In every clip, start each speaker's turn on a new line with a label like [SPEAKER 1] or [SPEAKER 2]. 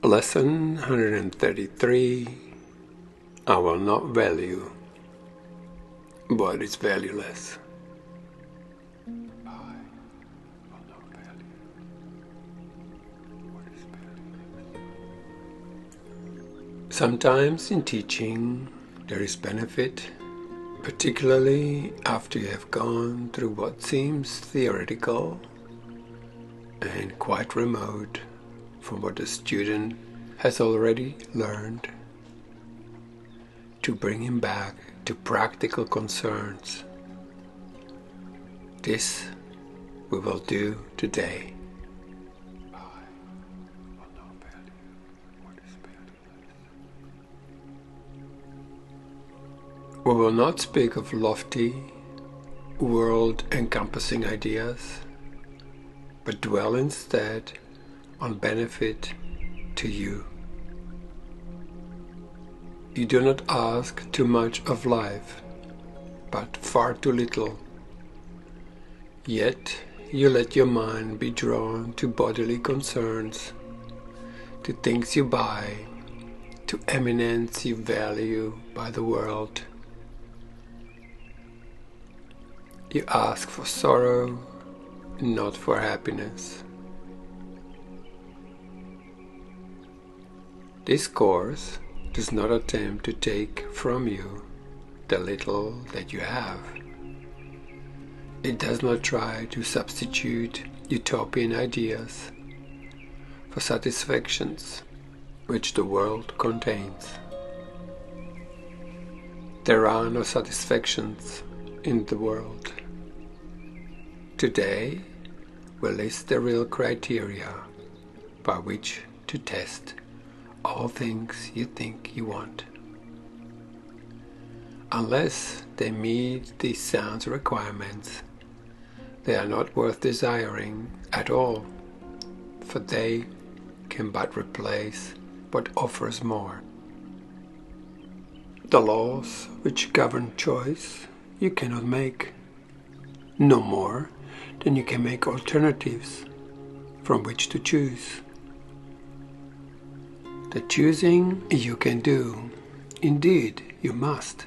[SPEAKER 1] Lesson 133. I will not value what is valueless.
[SPEAKER 2] I will not value what is valueless.
[SPEAKER 1] Sometimes in teaching there is benefit, particularly after you have gone through what seems theoretical and quite remote from what the student has already learned, to bring him back to practical concerns. This we will do today.
[SPEAKER 2] I will not value what is valueless.
[SPEAKER 1] We will not speak of lofty, world-encompassing ideas, but dwell instead on benefit to you. You do not ask too much of life, but far too little. Yet you let your mind be drawn to bodily concerns, to things you buy, to eminence you value by the world. You ask for sorrow, not for happiness. This course does not attempt to take from you the little that you have. It does not try to substitute utopian ideas for satisfactions which the world contains. There are no satisfactions in the world. Today we'll list the real criteria by which to test all things you think you want. Unless they meet these sound requirements, they are not worth desiring at all, for they can but replace what offers more. The laws which govern choice you cannot make, no more than you can make alternatives from which to choose. The choosing you can do, indeed you must,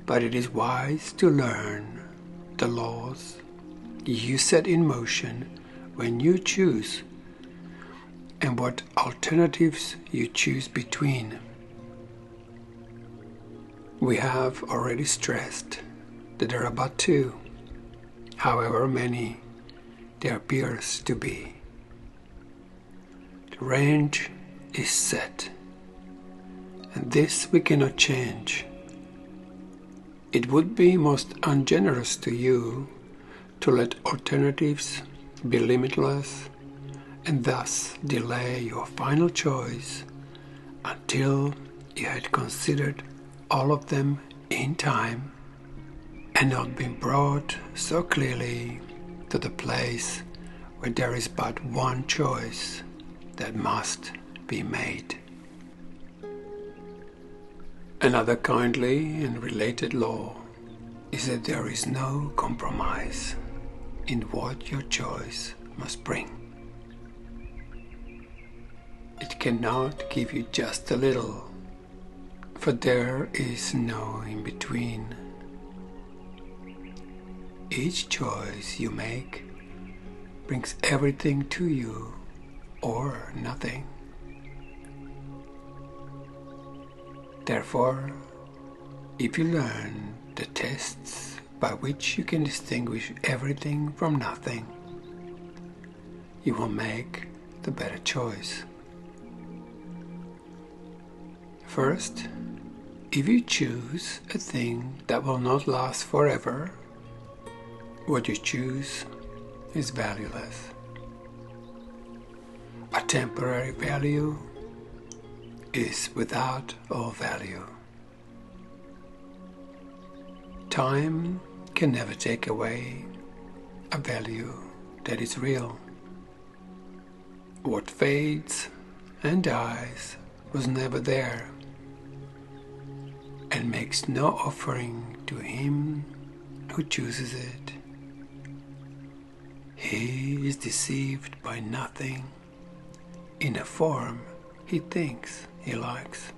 [SPEAKER 1] but it is wise to learn the laws you set in motion when you choose, and what alternatives you choose between. We have already stressed that there are but two, however many there appears to be. The range is set, and this we cannot change. It would be most ungenerous to you to let alternatives be limitless and thus delay your final choice until you had considered all of them in time and not been brought so clearly to the place where there is but one choice that must be made. Another kindly and related law is that there is no compromise in what your choice must bring. It cannot give you just a little, for there is no in between. Each choice you make brings everything to you or nothing. Therefore, if you learn the tests by which you can distinguish everything from nothing, you will make the better choice. First, if you choose a thing that will not last forever, what you choose is valueless. A temporary value is without all value. Time can never take away a value that is real. What fades and dies was never there, and makes no offering to him who chooses it. He is deceived by nothing in a form he thinks he likes.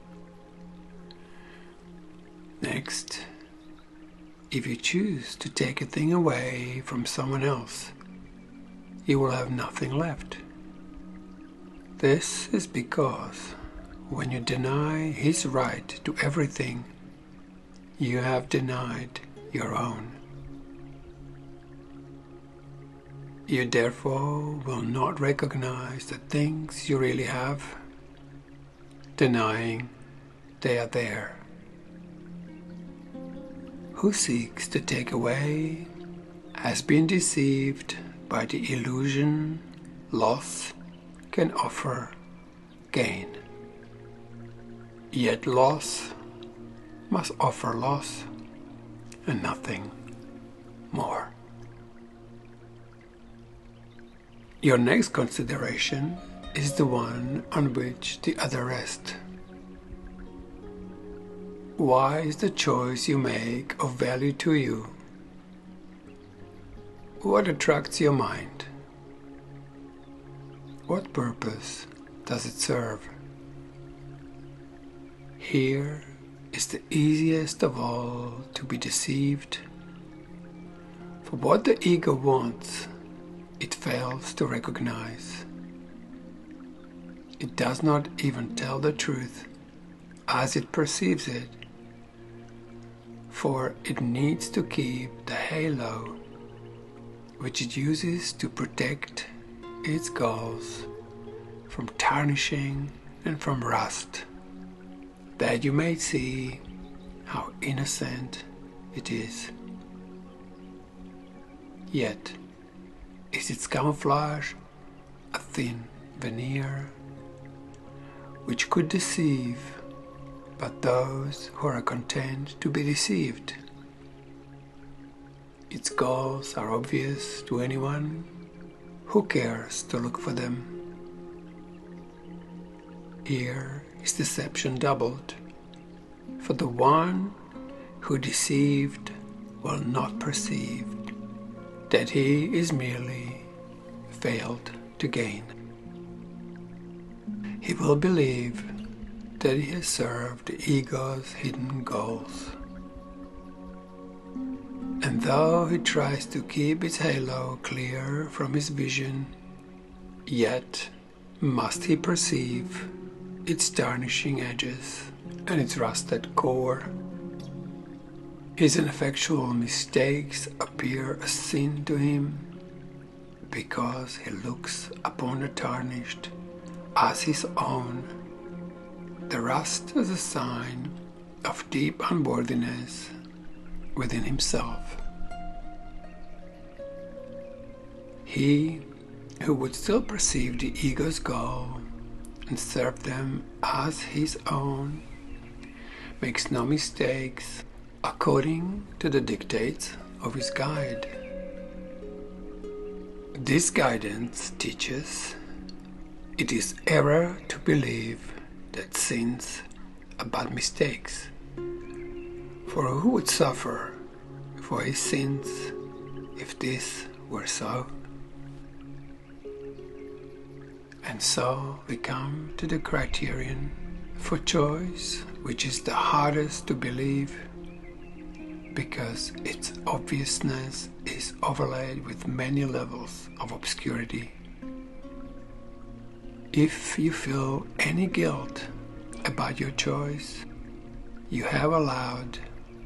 [SPEAKER 1] Next, if you choose to take a thing away from someone else, you will have nothing left. This is because when you deny his right to everything, you have denied your own. You therefore will not recognize the things you really have, denying they are there. Who seeks to take away has been deceived by the illusion loss can offer gain. Yet loss must offer loss and nothing more. Your next consideration is the one on which the other rests. Why is the choice you make of value to you? What attracts your mind? What purpose does it serve? Here is the easiest of all to be deceived. For what the ego wants, it fails to recognize. It does not even tell the truth as it perceives it, for it needs to keep the halo which it uses to protect its goals from tarnishing and from rust, that you may see how innocent it is. Yet, is its camouflage a thin veneer which could deceive but those who are content to be deceived? Its goals are obvious to anyone who cares to look for them. Here is deception doubled, for the one who deceived will not perceive that he is merely failed to gain. He will believe that he has served the ego's hidden goals. And though he tries to keep its halo clear from his vision, yet must he perceive its tarnishing edges and its rusted core. His ineffectual mistakes appear a sin to him because he looks upon the tarnished as his own, the rust as a sign of deep unworthiness within himself. He who would still perceive the ego's goal and serve them as his own makes no mistakes according to the dictates of his guide. This guidance teaches it is error to believe that sins are but mistakes. For who would suffer for his sins if this were so? And so we come to the criterion for choice, which is the hardest to believe because its obviousness is overlaid with many levels of obscurity. If you feel any guilt about your choice, you have allowed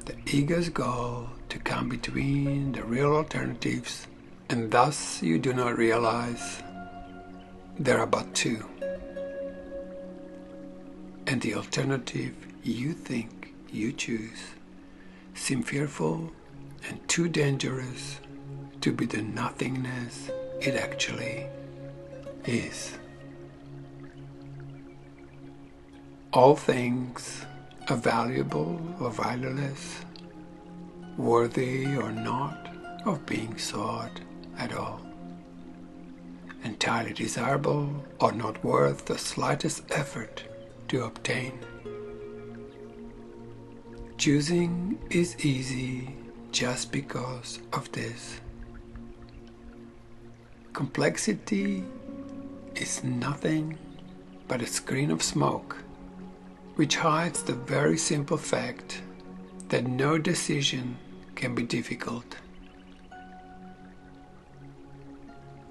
[SPEAKER 1] the ego's goal to come between the real alternatives, and thus you do not realize there are but two, and the alternative you think you choose seem fearful and too dangerous to be the nothingness it actually is. All things are valuable or valueless, worthy or not of being sought at all, entirely desirable or not worth the slightest effort to obtain. Choosing is easy just because of this. Complexity is nothing but a screen of smoke, which hides the very simple fact that no decision can be difficult.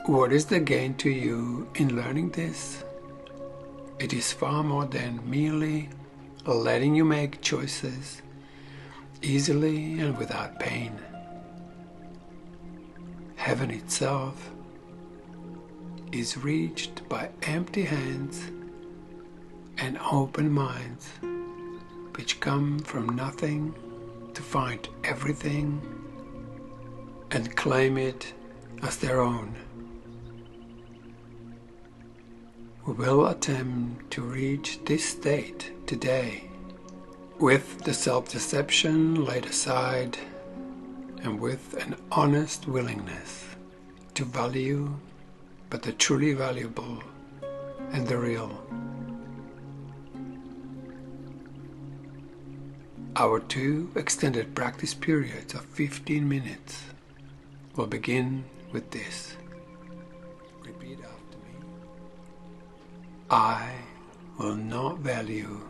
[SPEAKER 1] What is the gain to you in learning this? It is far more than merely letting you make choices easily and without pain. Heaven itself is reached by empty hands and open minds, which come from nothing to find everything and claim it as their own. We will attempt to reach this state today with the self-deception laid aside and with an honest willingness to value but the truly valuable and the real. Our 2 extended practice periods of 15 minutes will begin with this. Repeat after me. I will not value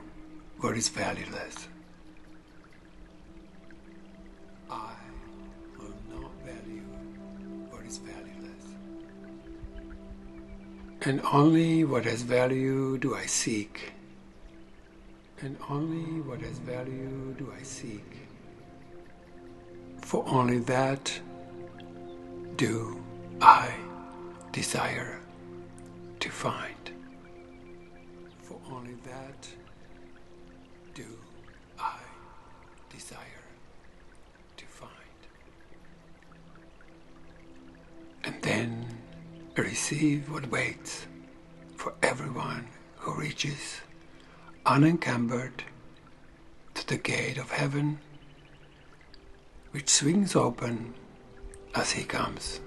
[SPEAKER 1] what is valueless. I will not value what is valueless. And only what has value do I seek. And only what has value do I seek. For only that do I desire to find. For only that do I desire to find. And then receive what waits for everyone who reaches unencumbered to the gate of heaven, which swings open as he comes.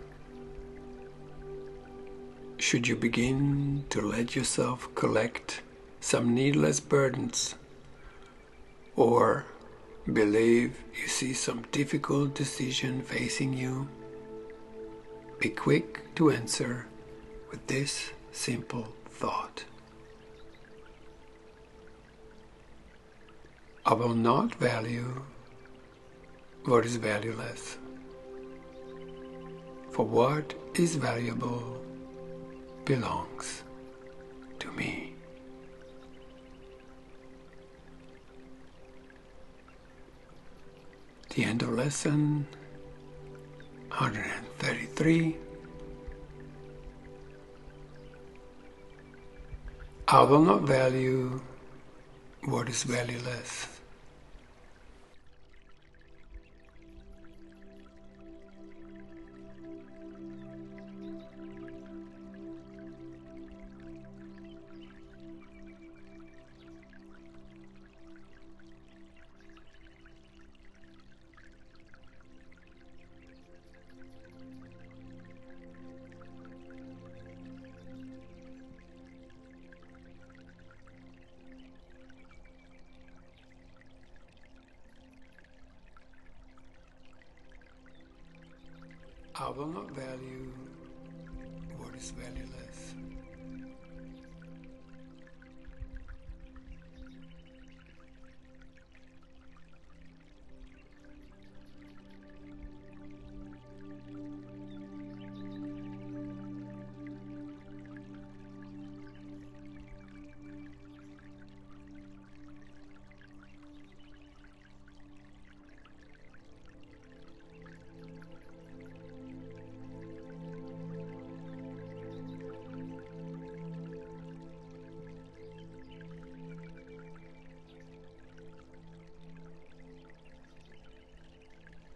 [SPEAKER 1] Should you begin to let yourself collect some needless burdens, or believe you see some difficult decision facing you, be quick to answer with this simple thought. I will not value what is valueless, for what is valuable belongs to me. The end of lesson 133. I will not value what is valueless. I will not value what is valueless.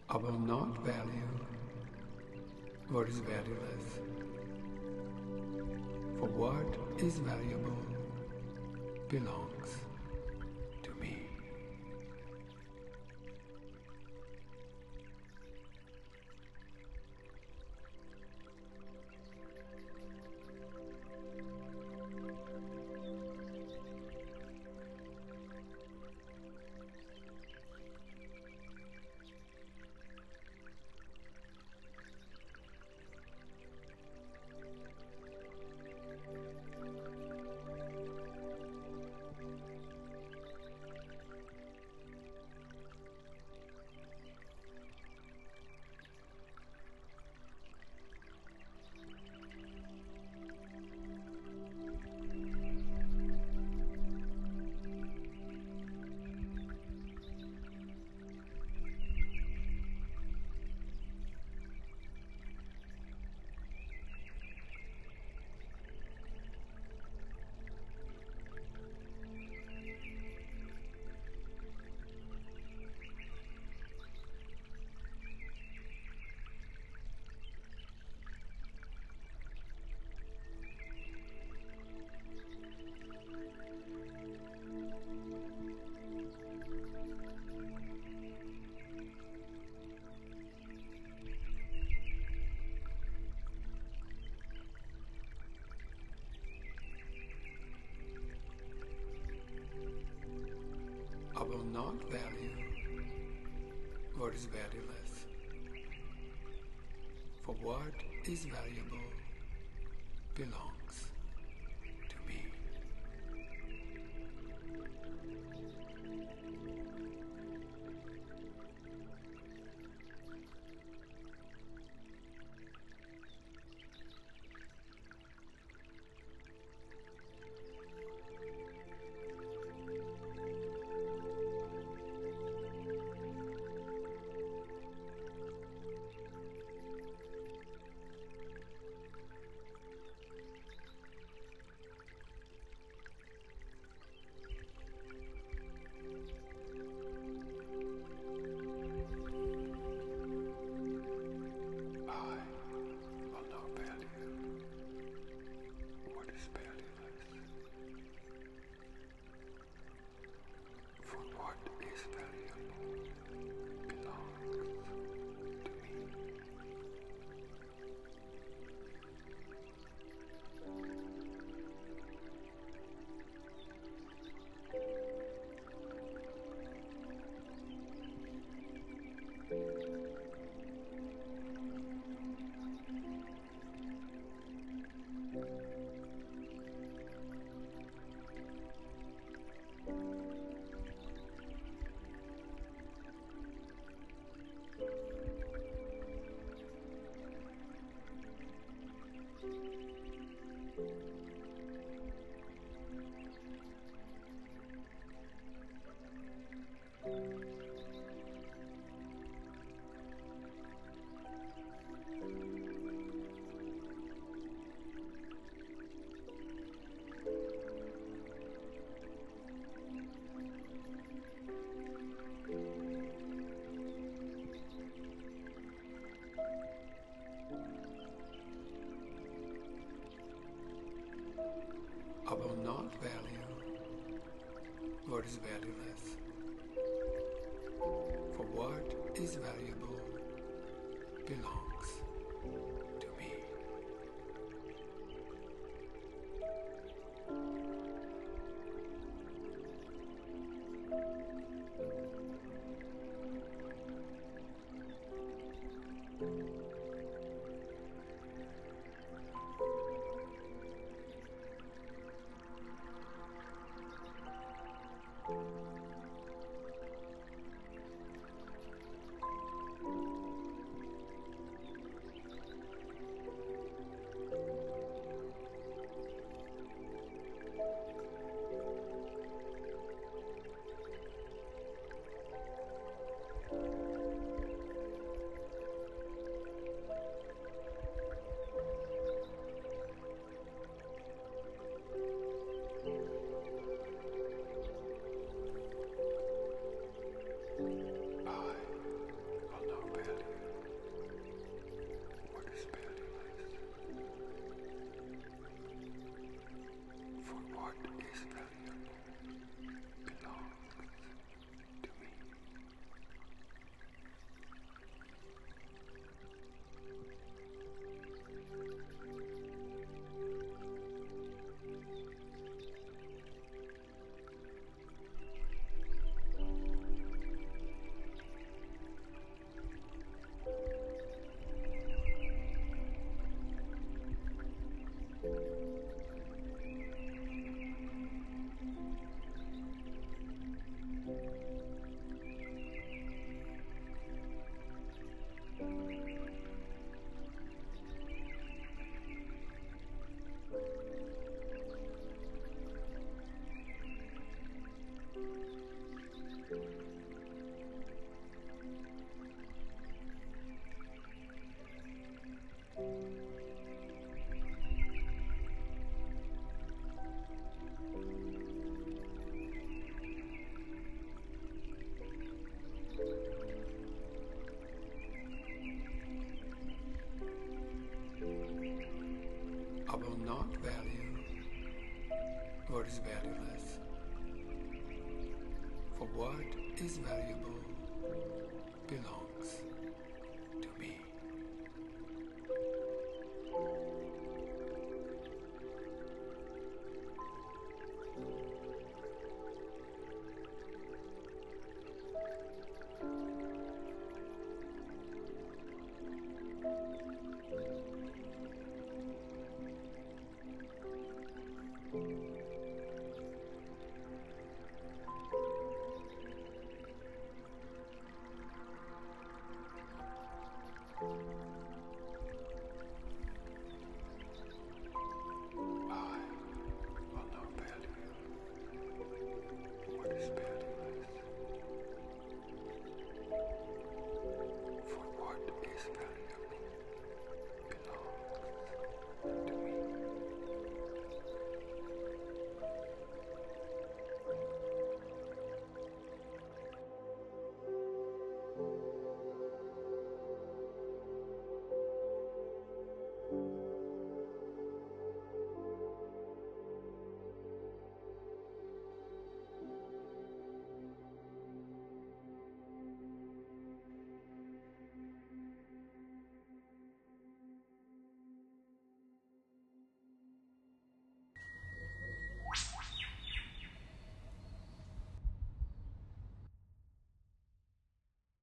[SPEAKER 1] I will not value what is valueless, for what is valuable belongs to me. not value what is valueless. For what is valuable belongs to me. I will not value what is valueless. For what is valuable belongs to me. I will not value what is valueless. For what is valuable belongs